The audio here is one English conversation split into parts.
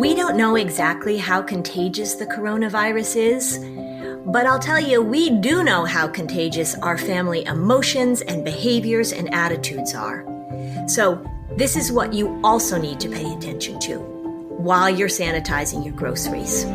We don't know exactly how contagious the coronavirus is, but I'll tell you, we do know how contagious our family emotions and behaviors and attitudes are. So this is what you also need to pay attention to while you're sanitizing your groceries.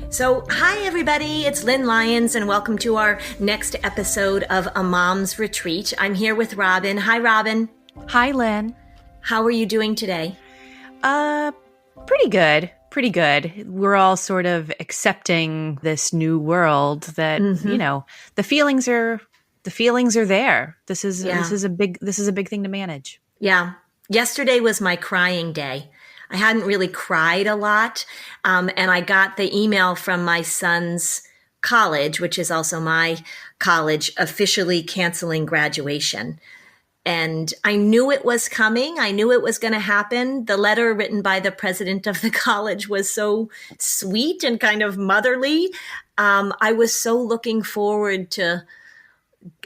So, hi everybody, it's Lynn Lyons and welcome to our next episode of A Mom's Retreat. I'm here with Robin. Hi Robin. Hi Lynn. How are you doing today? Pretty good. Pretty good. We're all sort of accepting this new world that, you know, the feelings are there. This is a big thing to manage. Yeah. Yesterday was my crying day. I hadn't really cried a lot. And I got the email from my son's college, which is also my college, officially canceling graduation. And I knew it was coming. I knew it was going to happen. The letter written by the president of the college was so sweet and kind of motherly. I was so looking forward to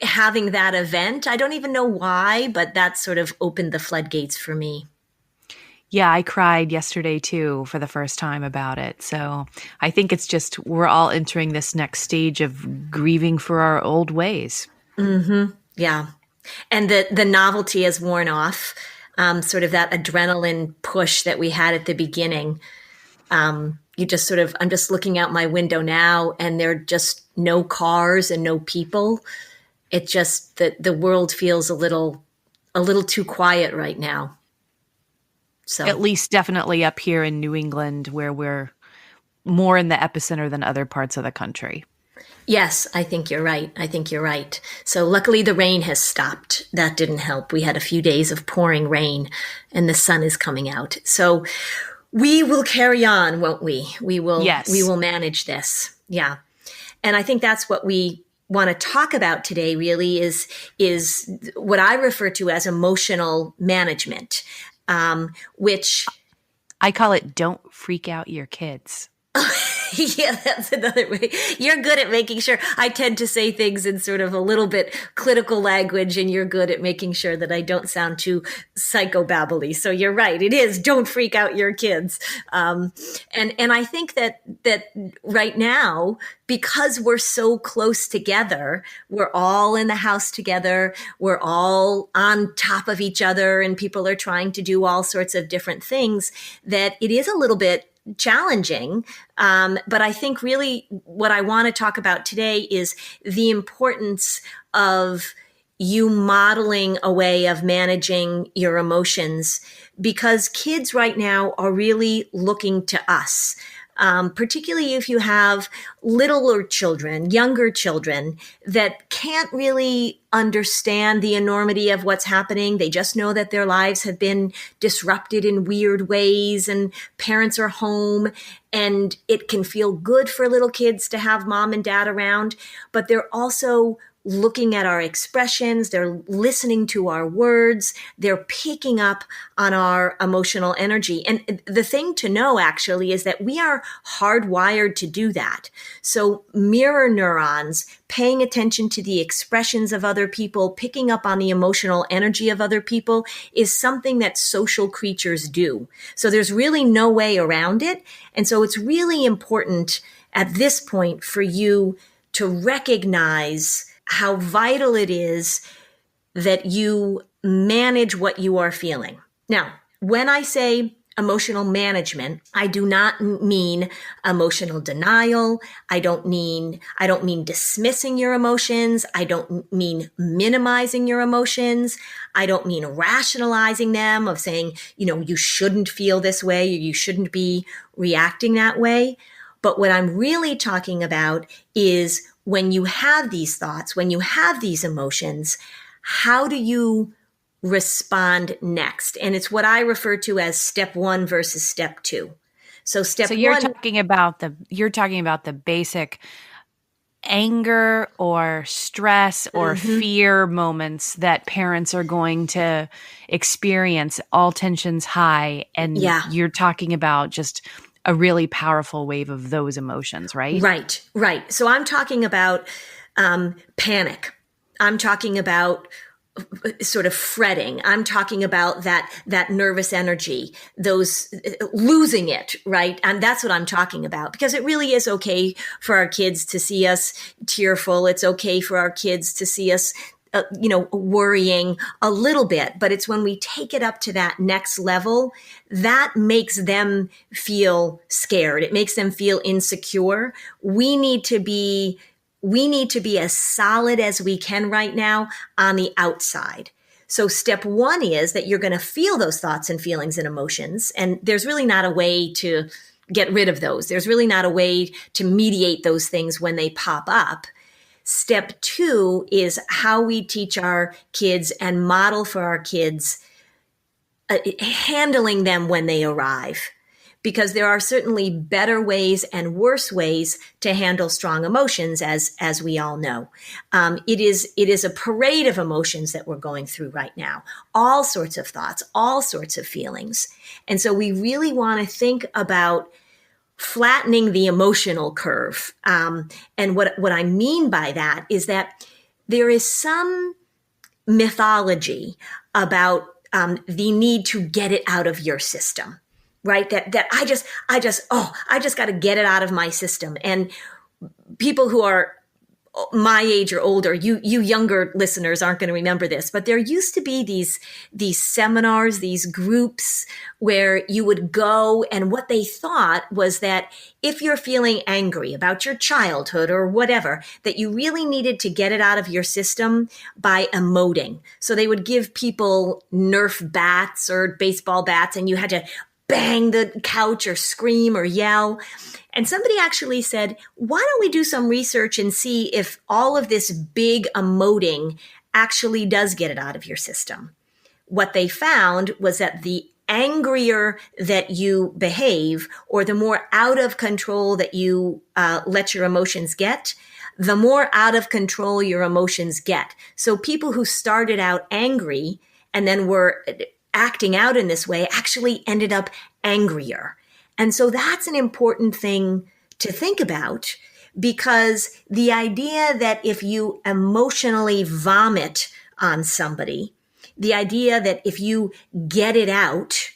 having that event. I don't even know why, but that sort of opened the floodgates for me. Yeah, I cried yesterday too for the first time about it. So I think it's just we're all entering this next stage of grieving for our old ways. Mm-hmm. Yeah. And the novelty has worn off, sort of that adrenaline push that we had at the beginning. I'm just looking out my window now and there are just no cars and no people. It just, the world feels a little too quiet right now. So at least definitely up here in New England where we're more in the epicenter than other parts of the country. Yes, I think you're right. So luckily the rain has stopped. That didn't help. We had a few days of pouring rain and the sun is coming out. So we will carry on, won't we? We will manage this. Yeah. And I think that's what we want to talk about today really is what I refer to as emotional management. Which I call it don't freak out your kids. Yeah, that's another way. You're good at making sure. I tend to say things in sort of a little bit clinical language, and you're good at making sure that I don't sound too psychobabbly. So you're right. It is don't freak out your kids. And I think that right now, because we're so close together, we're all in the house together, we're all on top of each other, and people are trying to do all sorts of different things, that it is a little bit challenging. But I think really what I want to talk about today is the importance of you modeling a way of managing your emotions, because kids right now are really looking to us. Particularly if you have littler children, younger children that can't really understand the enormity of what's happening. They just know that their lives have been disrupted in weird ways and parents are home, and it can feel good for little kids to have mom and dad around, but they're also looking at our expressions, they're listening to our words, they're picking up on our emotional energy. And the thing to know actually is that we are hardwired to do that. So mirror neurons, paying attention to the expressions of other people, picking up on the emotional energy of other people is something that social creatures do. So there's really no way around it. And so it's really important at this point for you to recognize how vital it is that you manage what you are feeling. Now, when I say emotional management, I do not mean emotional denial. I don't mean dismissing your emotions. I don't mean minimizing your emotions. I don't mean rationalizing them, of saying, you shouldn't feel this way or you shouldn't be reacting that way. But what I'm really talking about is when you have these thoughts, when you have these emotions, how do you respond next? And it's what I refer to as step 1 versus step 2. So you're talking about the basic anger or stress or fear moments that parents are going to experience, all tensions high, and you're talking about just a really powerful wave of those emotions, right? Right. So I'm talking about panic. I'm talking about sort of fretting. I'm talking about that nervous energy, those losing it, right? And that's what I'm talking about, because it really is okay for our kids to see us tearful. It's okay for our kids to see us worrying a little bit, but it's when we take it up to that next level that makes them feel scared. It makes them feel insecure. We need to be as solid as we can right now on the outside. So step one is that you're going to feel those thoughts and feelings and emotions. And there's really not a way to get rid of those. There's really not a way to mediate those things when they pop up. Step two is how we teach our kids and model for our kids handling them when they arrive. Because there are certainly better ways and worse ways to handle strong emotions, as we all know. It is a parade of emotions that we're going through right now. All sorts of thoughts, all sorts of feelings. And so we really want to think about flattening the emotional curve. And what I mean by that is that there is some mythology about the need to get it out of your system, right? That I just got to get it out of my system. And people who are my age or older, you younger listeners aren't going to remember this, but there used to be these seminars, these groups where you would go, and what they thought was that if you're feeling angry about your childhood or whatever, that you really needed to get it out of your system by emoting. So they would give people Nerf bats or baseball bats, and you had to bang the couch or scream or yell. And somebody actually said, why don't we do some research and see if all of this big emoting actually does get it out of your system? What they found was that the angrier that you behave, or the more out of control that you let your emotions get, the more out of control your emotions get. So people who started out angry and then were acting out in this way actually ended up angrier. And so that's an important thing to think about, because the idea that if you emotionally vomit on somebody, the idea that if you get it out,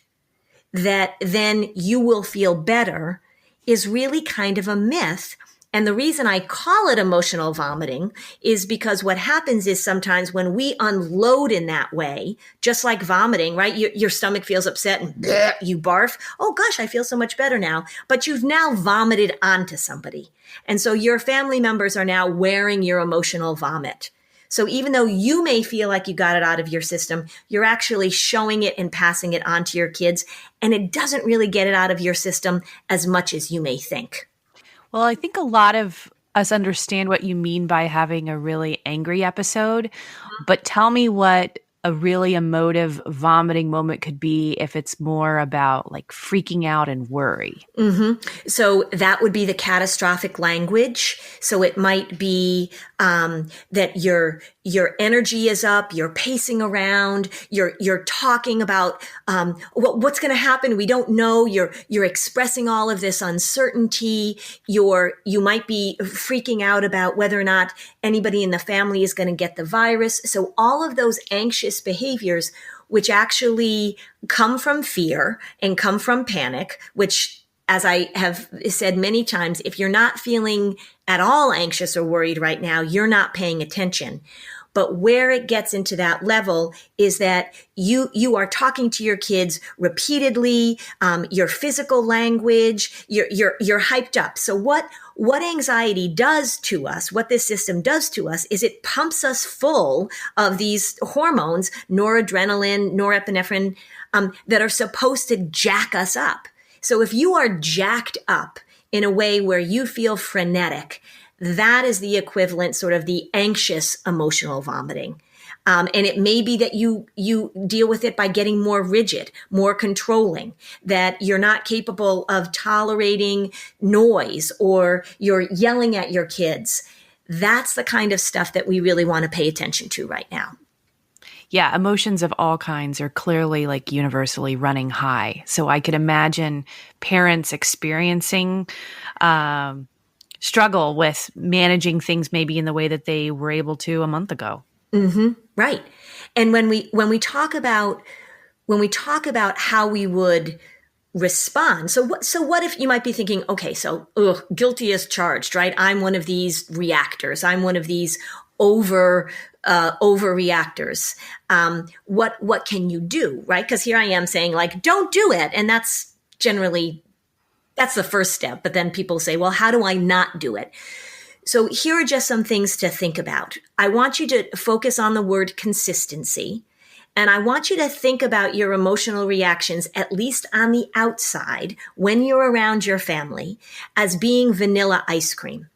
that then you will feel better, is really kind of a myth. And the reason I call it emotional vomiting is because what happens is sometimes when we unload in that way, just like vomiting, right? Your stomach feels upset and bleh, you barf. Oh gosh, I feel so much better now. But you've now vomited onto somebody. And so your family members are now wearing your emotional vomit. So even though you may feel like you got it out of your system, you're actually showing it and passing it on to your kids. And it doesn't really get it out of your system as much as you may think. Well, I think a lot of us understand what you mean by having a really angry episode, but tell me what a really emotive vomiting moment could be if it's more about like freaking out and worry. Mm-hmm. So that would be the catastrophic language. So it might be that your energy is up, you're pacing around, you're talking about what's going to happen. We don't know. You're expressing all of this uncertainty. You might be freaking out about whether or not anybody in the family is going to get the virus. So all of those anxious behaviors, which actually come from fear and come from panic, which, as I have said many times, if you're not feeling at all anxious or worried right now, you're not paying attention. But where it gets into that level is that you are talking to your kids repeatedly, your physical language, you're hyped up. So what anxiety does to us, what this system does to us, is it pumps us full of these hormones, noradrenaline, norepinephrine, that are supposed to jack us up. So if you are jacked up in a way where you feel frenetic, that is the equivalent, sort of the anxious emotional vomiting. And it may be that you deal with it by getting more rigid, more controlling, that you're not capable of tolerating noise, or you're yelling at your kids. That's the kind of stuff that we really want to pay attention to right now. Yeah, emotions of all kinds are clearly like universally running high. So I could imagine parents experiencing struggle with managing things maybe in the way that they were able to a month ago. Mm-hmm. Right. And when we talk about how we would respond. So what if you might be thinking, okay, so guilty as charged, right? I'm one of these reactors. I'm one of these overreactors. What can you do, right? Because here I am saying like, don't do it, and that's the first step. But then people say, well, how do I not do it? So here are just some things to think about. I want you to focus on the word consistency. And I want you to think about your emotional reactions, at least on the outside, when you're around your family, as being vanilla ice cream.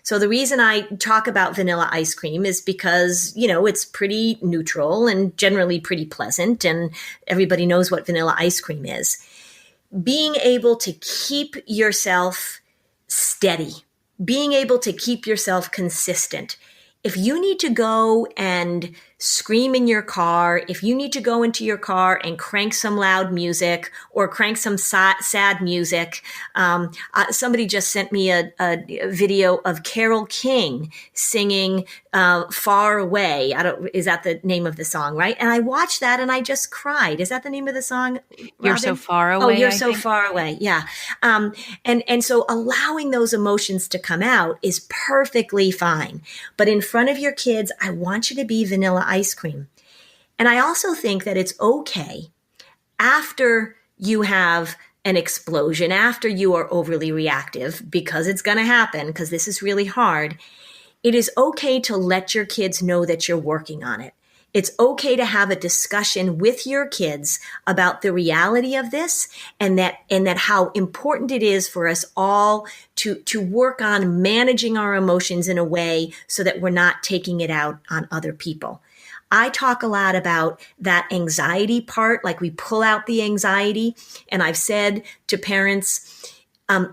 So the reason I talk about vanilla ice cream is because, it's pretty neutral and generally pretty pleasant, and everybody knows what vanilla ice cream is. Being able to keep yourself steady, being able to keep yourself consistent. If you need to go and scream in your car, if you need to go into your car and crank some loud music or crank some sad music, somebody just sent me a video of Carole King singing Far Away. Is that the name of the song, right? And I watched that and I just cried. Is that the name of the song, Robin? You're So Far Away. Oh, You're So Far Away. Yeah. And so allowing those emotions to come out is perfectly fine. But in front of your kids, I want you to be vanilla ice cream. And I also think that it's okay after you have an explosion, after you are overly reactive, because it's going to happen, because this is really hard. It is okay to let your kids know that you're working on it. It's okay to have a discussion with your kids about the reality of this, and that how important it is for us all to work on managing our emotions in a way so that we're not taking it out on other people. I talk a lot about that anxiety part, like we pull out the anxiety. And I've said to parents,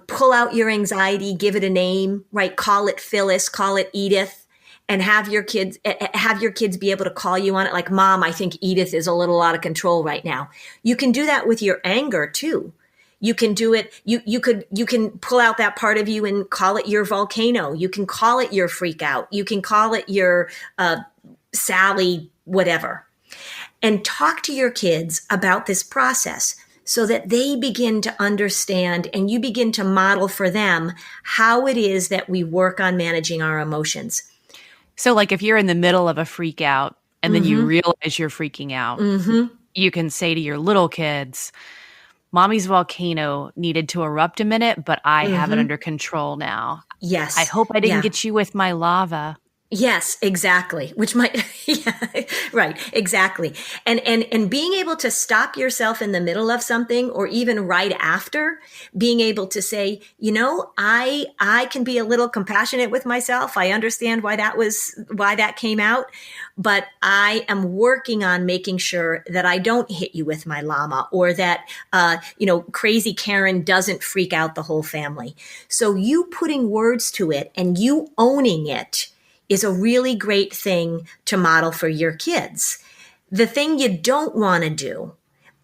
pull out your anxiety, give it a name, right? Call it Phyllis, call it Edith, and have your kids be able to call you on it. Like, Mom, I think Edith is a little out of control right now. You can do that with your anger too. You can do it. You can pull out that part of you and call it your volcano. You can call it your freak out. You can call it your, Sally, whatever, and talk to your kids about this process so that they begin to understand and you begin to model for them how it is that we work on managing our emotions. So like if you're in the middle of a freak out and then you realize you're freaking out, you can say to your little kids, Mommy's volcano needed to erupt a minute, but I have it under control now. Yes. I hope I didn't get you with my lava. Yes, exactly. Which might, yeah, right, exactly. And being able to stop yourself in the middle of something, or even right after, being able to say, I can be a little compassionate with myself. I understand why that came out, but I am working on making sure that I don't hit you with my llama, or that, crazy Karen doesn't freak out the whole family. So you putting words to it and you owning it is a really great thing to model for your kids. The thing you don't want to do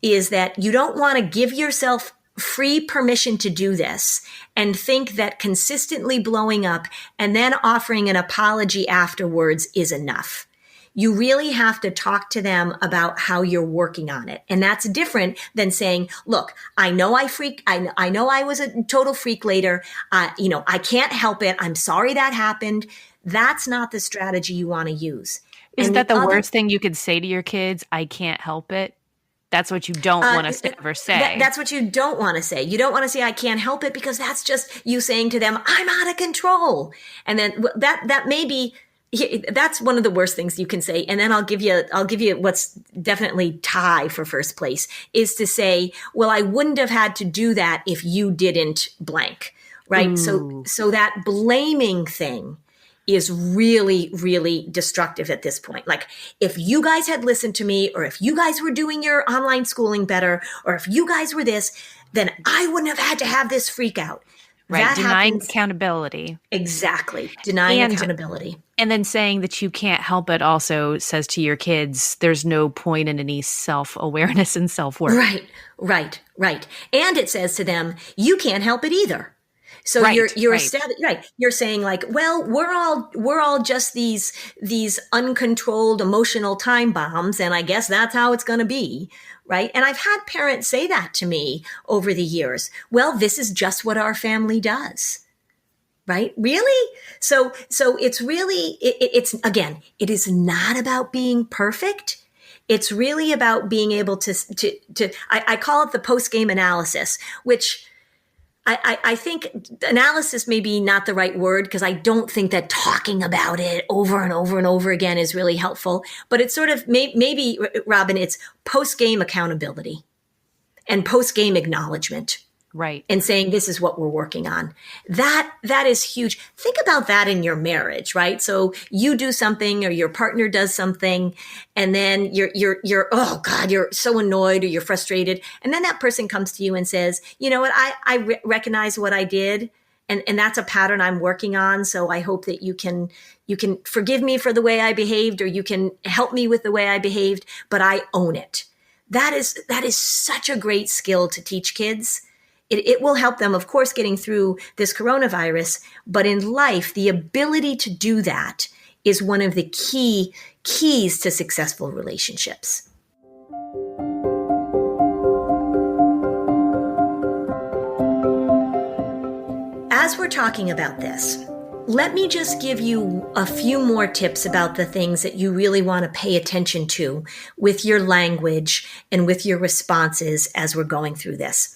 is that you don't want to give yourself free permission to do this and think that consistently blowing up and then offering an apology afterwards is enough. You really have to talk to them about how you're working on it. And that's different than saying, look, I know I know I was a total freak later. I can't help it. I'm sorry that happened. That's not the strategy you want to use. Isn't that the worst thing you could say to your kids? I can't help it. That's what you don't want to ever say. That's what you don't want to say. You don't want to say, I can't help it, because that's just you saying to them, I'm out of control. And then that may be, that's one of the worst things you can say. And then I'll give you what's definitely tie for first place, is to say, well, I wouldn't have had to do that if you didn't blank, right? Ooh. So that blaming thing is really, really destructive at this point. Like, if you guys had listened to me, or if you guys were doing your online schooling better, or if you guys were this, then I wouldn't have had to have this freak out. Right. That Denying happens. Accountability. Exactly. Denying accountability. And then saying that you can't help it also says to your kids, there's no point in any self-awareness and self-worth. Right. And it says to them, you can't help it either. So Right, you're right. right. You're saying like, well, we're all just these uncontrolled emotional time bombs, and I guess that's how it's going to be, right? And I've had parents say that to me over the years. Well, this is just what our family does, right? Really? So it's really it's again, it is not about being perfect. It's really about being able to I call it the post game analysis, which I think analysis may be not the right word because I don't think that talking about it over and over and over again is really helpful. But it's sort of maybe, Robin, it's post game accountability and post game acknowledgement Right. and saying this is what we're working on. That is huge. Think about that in your marriage, right? So you do something or your partner does something, and then you're oh God, you're so annoyed or you're frustrated, and then that person comes to you and says, you know what, I recognize what I did. And that's a pattern I'm working on. So I hope that you can forgive me for the way I behaved, or you can help me with the way I behaved, but I own it. That is such a great skill to teach kids. It will help them, of course, getting through this coronavirus, but in life, the ability to do that is one of the keys to successful relationships. As we're talking about this, let me just give you a few more tips about the things that you really want to pay attention to with your language and with your responses as we're going through this.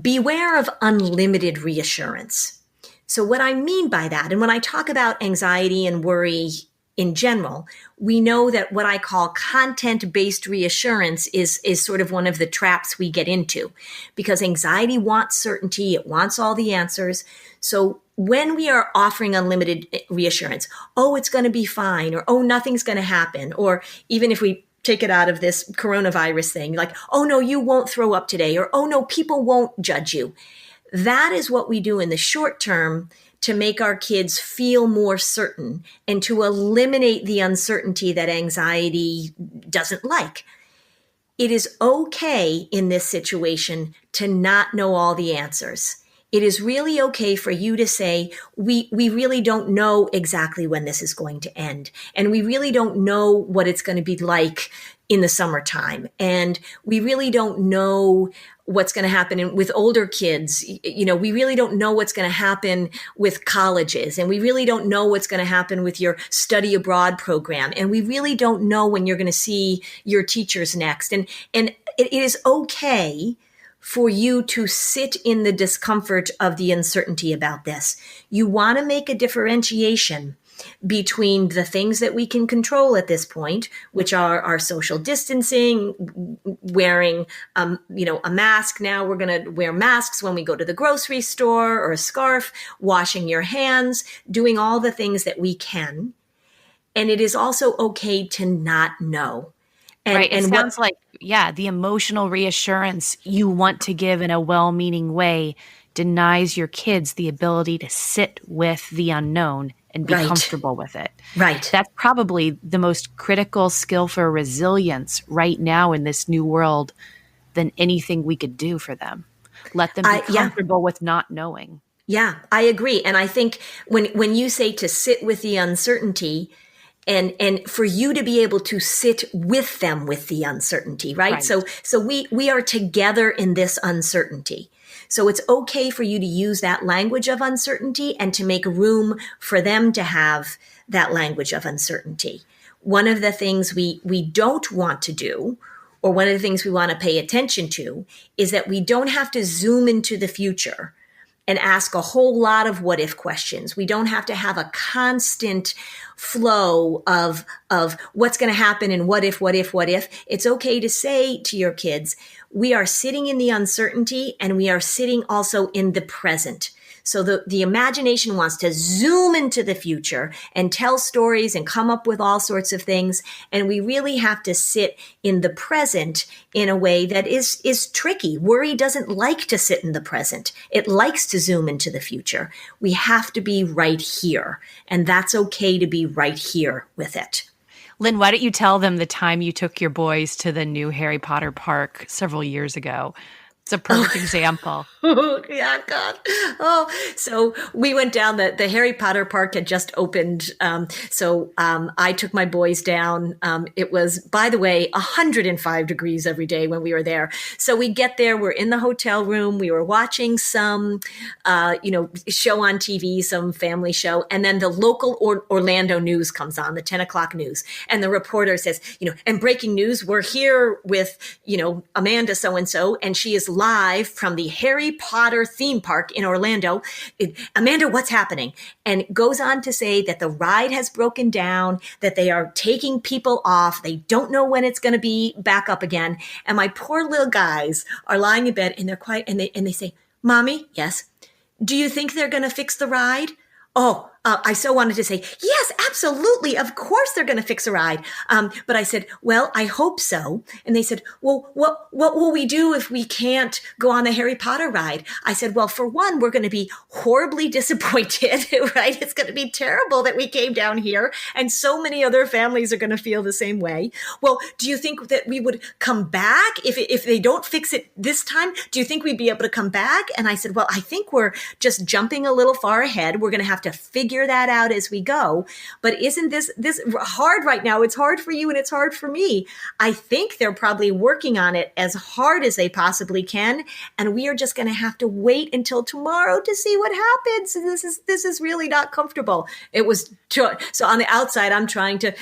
Beware of unlimited reassurance. So what I mean by that, and when I talk about anxiety and worry in general, we know that what I call content-based reassurance is sort of one of the traps we get into, because anxiety wants certainty, it wants all the answers. So when we are offering unlimited reassurance, oh, it's going to be fine, or oh, nothing's going to happen, or even if we take it out of this coronavirus thing, like, oh no, you won't throw up today, or oh no, people won't judge you. That is what we do in the short term to make our kids feel more certain and to eliminate the uncertainty that anxiety doesn't like. It is okay in this situation to not know all the answers. It is really okay for you to say, we really don't know exactly when this is going to end. And we really don't know what it's going to be like in the summertime. And we really don't know what's going to happen with older kids. You know, we really don't know what's going to happen with colleges. And we really don't know what's going to happen with your study abroad program. And we really don't know when you're going to see your teachers next. And it is okay for you to sit in the discomfort of the uncertainty about this. You want to make a differentiation between the things that we can control at this point, which are our social distancing, wearing, a mask. Now we're going to wear masks when we go to the grocery store, or a scarf, washing your hands, doing all the things that we can. And it is also okay to not know. Right. It sounds like, the emotional reassurance you want to give in a well-meaning way denies your kids the ability to sit with the unknown and be comfortable with it. Right. That's probably the most critical skill for resilience right now in this new world than anything we could do for them. Let them be comfortable with not knowing. Yeah, I agree. And I think when you say to sit with the uncertainty, and for you to be able to sit with them with the uncertainty, right? So we are together in this uncertainty. So it's okay for you to use that language of uncertainty and to make room for them to have that language of uncertainty. One of the things we don't want to do, or one of the things we want to pay attention to, is that we don't have to zoom into the future and ask a whole lot of what if questions. We don't have to have a constant flow of what's going to happen and what if. It's okay to say to your kids, we are sitting in the uncertainty and we are sitting also in the present. So the imagination wants to zoom into the future and tell stories and come up with all sorts of things. And we really have to sit in the present in a way that is tricky. Worry doesn't like to sit in the present. It likes to zoom into the future. We have to be right here. And that's okay to be right here with it. Lynn, why don't you tell them the time you took your boys to the new Harry Potter park several years ago? It's a perfect example. Oh, yeah, God. Oh, so we went down the Harry Potter park had just opened. I took my boys down. It was, by the way, 105 degrees every day when we were there. So we get there, we're in the hotel room. We were watching some, show on TV, some family show. And then the local Orlando news comes on, the 10 o'clock news. And the reporter says, and breaking news, we're here with, Amanda so-and-so, and she is live from the Harry Potter theme park in Orlando. Amanda, what's happening? And goes on to say that the ride has broken down, that they are taking people off. They don't know when it's going to be back up again. And my poor little guys are lying in bed and they're quiet and they say, Mommy, yes. Do you think they're going to fix the ride? Oh, I so wanted to say, yes, absolutely. Of course they're going to fix a ride. But I said, well, I hope so. And they said, well, what will we do if we can't go on the Harry Potter ride? I said, well, for one, we're going to be horribly disappointed, right? It's going to be terrible that we came down here. And so many other families are going to feel the same way. Well, do you think that we would come back if they don't fix it this time? Do you think we'd be able to come back? And I said, well, I think we're just jumping a little far ahead. We're going to have to figure that out as we go. But isn't this hard right now? It's hard for you and it's hard for me. I think they're probably working on it as hard as they possibly can. And we are just going to have to wait until tomorrow to see what happens. This is really not comfortable. It was so on the outside, I'm trying to,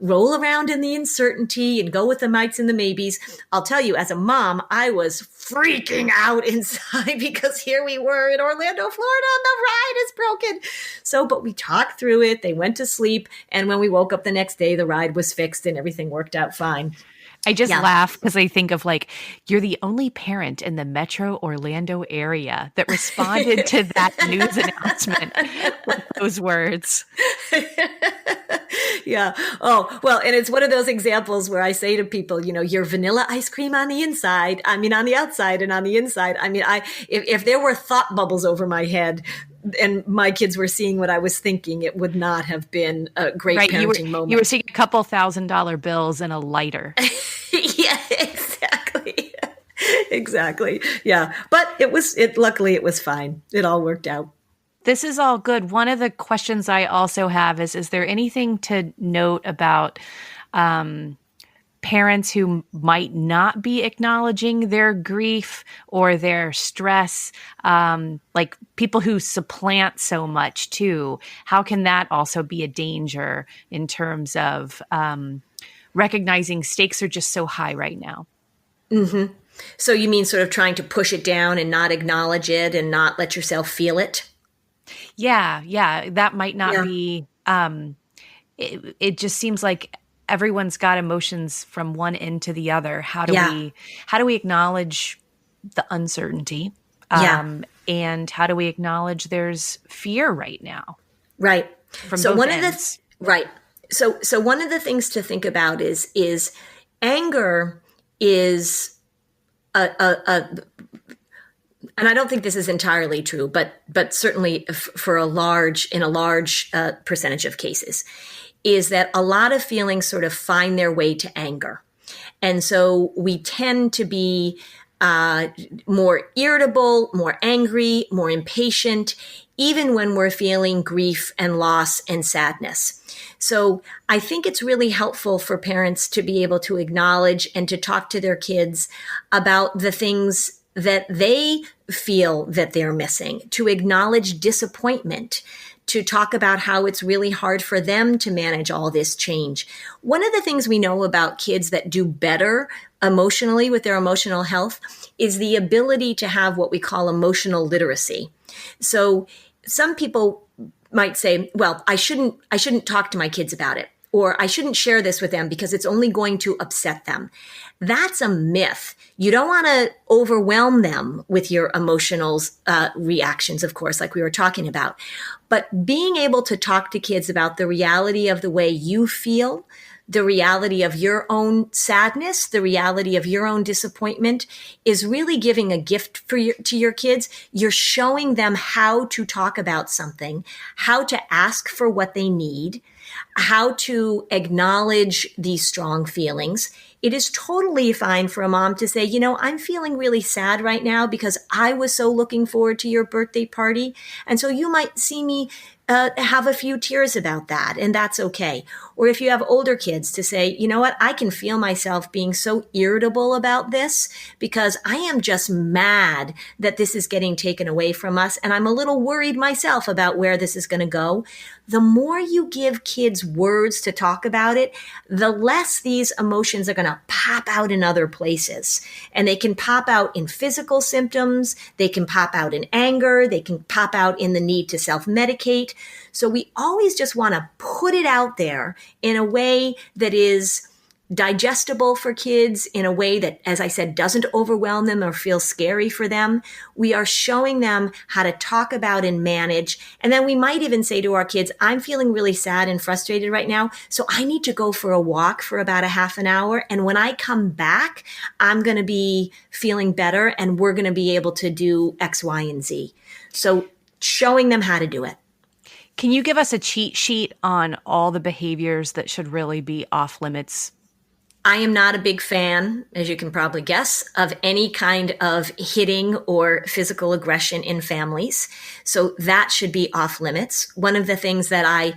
roll around in the uncertainty and go with the mights and the maybes. I'll tell you, as a mom, I was freaking out inside because here we were in Orlando, Florida, and the ride is broken. So, but we talked through it. They went to sleep. And when we woke up the next day, the ride was fixed and everything worked out fine. I just laugh because I think of you're the only parent in the Metro Orlando area that responded to that news announcement with those words. Yeah. Oh, well, and it's one of those examples where I say to people, you're vanilla ice cream on the inside. I mean, on the outside and on the inside. I mean, if there were thought bubbles over my head and my kids were seeing what I was thinking, it would not have been a great parenting moment. You were seeing a couple $1,000 bills and a lighter. Yeah, exactly. Exactly. Yeah. But luckily it was fine. It all worked out. This is all good. One of the questions I also have is there anything to note about parents who might not be acknowledging their grief or their stress, like people who supplant so much too? How can that also be a danger in terms of recognizing stakes are just so high right now? Mm-hmm. So you mean sort of trying to push it down and not acknowledge it and not let yourself feel it? Yeah. That might not be, it just seems like everyone's got emotions from one end to the other. How do we acknowledge the uncertainty? And how do we acknowledge there's fear right now? Right. From both ends. Right. So one of the things to think about is anger is and I don't think this is entirely true, but certainly in a large percentage of cases, is that a lot of feelings sort of find their way to anger. And so we tend to be more irritable, more angry, more impatient, even when we're feeling grief and loss and sadness. So I think it's really helpful for parents to be able to acknowledge and to talk to their kids about the things that they feel that they're missing, to acknowledge disappointment, to talk about how it's really hard for them to manage all this change. One of the things we know about kids that do better emotionally with their emotional health is the ability to have what we call emotional literacy. So some people might say, well, I shouldn't talk to my kids about it, or I shouldn't share this with them because it's only going to upset them. That's a myth. You don't want to overwhelm them with your emotional reactions, of course, like we were talking about. But being able to talk to kids about the reality of the way you feel, the reality of your own sadness, the reality of your own disappointment is really giving a gift to your kids. You're showing them how to talk about something, how to ask for what they need, how to acknowledge these strong feelings. it is totally fine for a mom to say, I'm feeling really sad right now because I was so looking forward to your birthday party. And so you might see me have a few tears about that, and that's okay. Or if you have older kids, to say, you know what, I can feel myself being so irritable about this because I am just mad that this is getting taken away from us, and I'm a little worried myself about where this is going to go. The more you give kids words to talk about it, the less these emotions are going to pop out in other places. And they can pop out in physical symptoms, they can pop out in anger, they can pop out in the need to self-medicate. So we always just want to put it out there in a way that is digestible for kids, in a way that, as I said, doesn't overwhelm them or feel scary for them. We are showing them how to talk about and manage. And then we might even say to our kids, I'm feeling really sad and frustrated right now, so I need to go for a walk for about a half an hour. And when I come back, I'm going to be feeling better and we're going to be able to do X, Y, and Z. So showing them how to do it. Can you give us a cheat sheet on all the behaviors that should really be off limits? I am not a big fan, as you can probably guess, of any kind of hitting or physical aggression in families. So that should be off limits. One of the things that I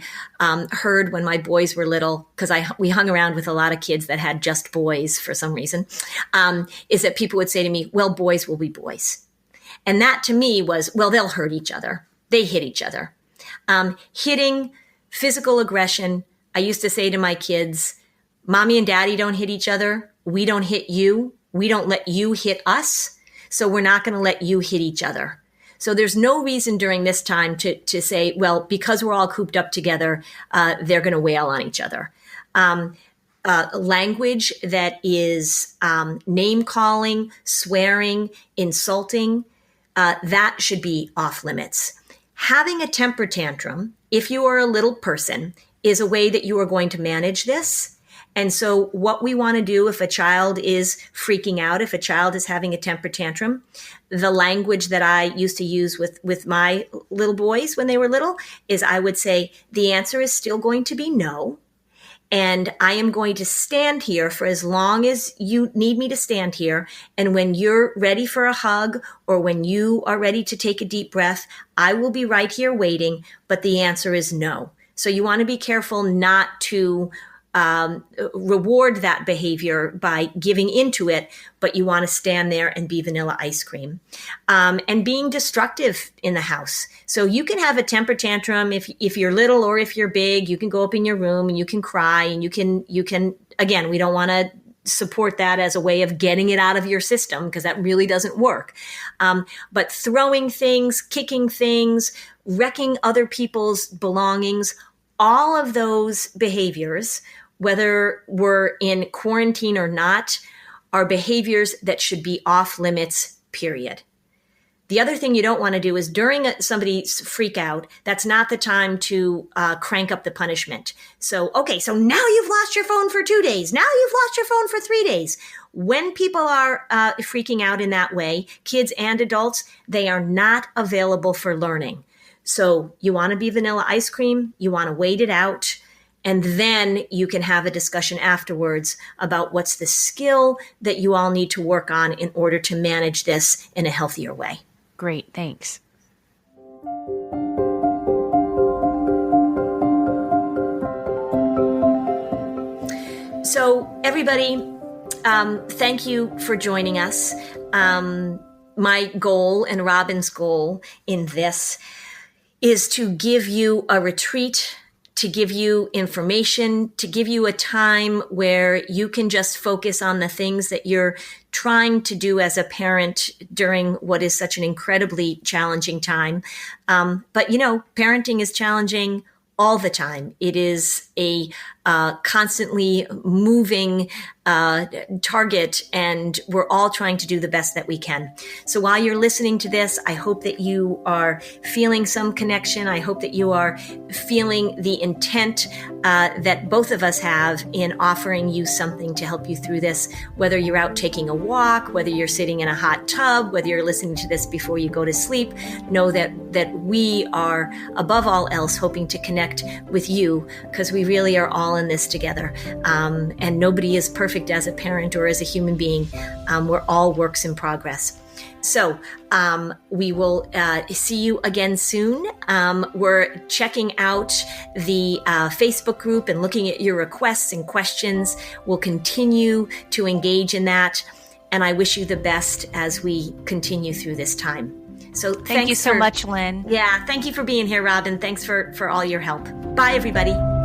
heard when my boys were little, because we hung around with a lot of kids that had just boys for some reason, is that people would say to me, well, boys will be boys. And that to me was, well, they'll hurt each other. They hit each other. Hitting, physical aggression. I used to say to my kids, Mommy and Daddy don't hit each other. We don't hit you. We don't let you hit us. So we're not going to let you hit each other. So there's no reason during this time to say, well, because we're all cooped up together, they're going to wail on each other. Language that is name calling, swearing, insulting, that should be off limits. Having a temper tantrum, if you are a little person, is a way that you are going to manage this. And so what we want to do if a child is freaking out, if a child is having a temper tantrum, the language that I used to use with my little boys when they were little is I would say, the answer is still going to be no. And I am going to stand here for as long as you need me to stand here. And when you're ready for a hug or when you are ready to take a deep breath, I will be right here waiting. But the answer is no. So you want to be careful not to reward that behavior by giving into it, but you want to stand there and be vanilla ice cream. And being destructive in the house. So you can have a temper tantrum if you're little or if you're big. You can go up in your room and you can cry and you can again, we don't want to support that as a way of getting it out of your system because that really doesn't work. But throwing things, kicking things, wrecking other people's belongings, all of those behaviors, whether we're in quarantine or not, are behaviors that should be off limits, period. The other thing you don't want to do is during somebody's freak out, that's not the time to crank up the punishment. So, okay, so now you've lost your phone for 2 days. Now you've lost your phone for 3 days. When people are freaking out in that way, kids and adults, they are not available for learning. So you want to be vanilla ice cream. You want to wait it out. And then you can have a discussion afterwards about what's the skill that you all need to work on in order to manage this in a healthier way. Great, thanks. So everybody, thank you for joining us. My goal and Robin's goal in this is to give you a retreat, to give you information, to give you a time where you can just focus on the things that you're trying to do as a parent during what is such an incredibly challenging time. But, parenting is challenging all the time. It is a constantly moving target, and we're all trying to do the best that we can. So while you're listening to this, I hope that you are feeling some connection. I hope that you are feeling the intent that both of us have in offering you something to help you through this, whether you're out taking a walk, whether you're sitting in a hot tub, whether you're listening to this before you go to sleep. Know that we are, above all else, hoping to connect with you because we really are all in this together. And nobody is perfect as a parent or as a human being. We're all works in progress. So we will see you again soon. We're checking out the Facebook group and looking at your requests and questions. We'll continue to engage in that. And I wish you the best as we continue through this time. So thank you so much, Lynn. Yeah, thank you for being here, Robin. Thanks for all your help. Bye, everybody.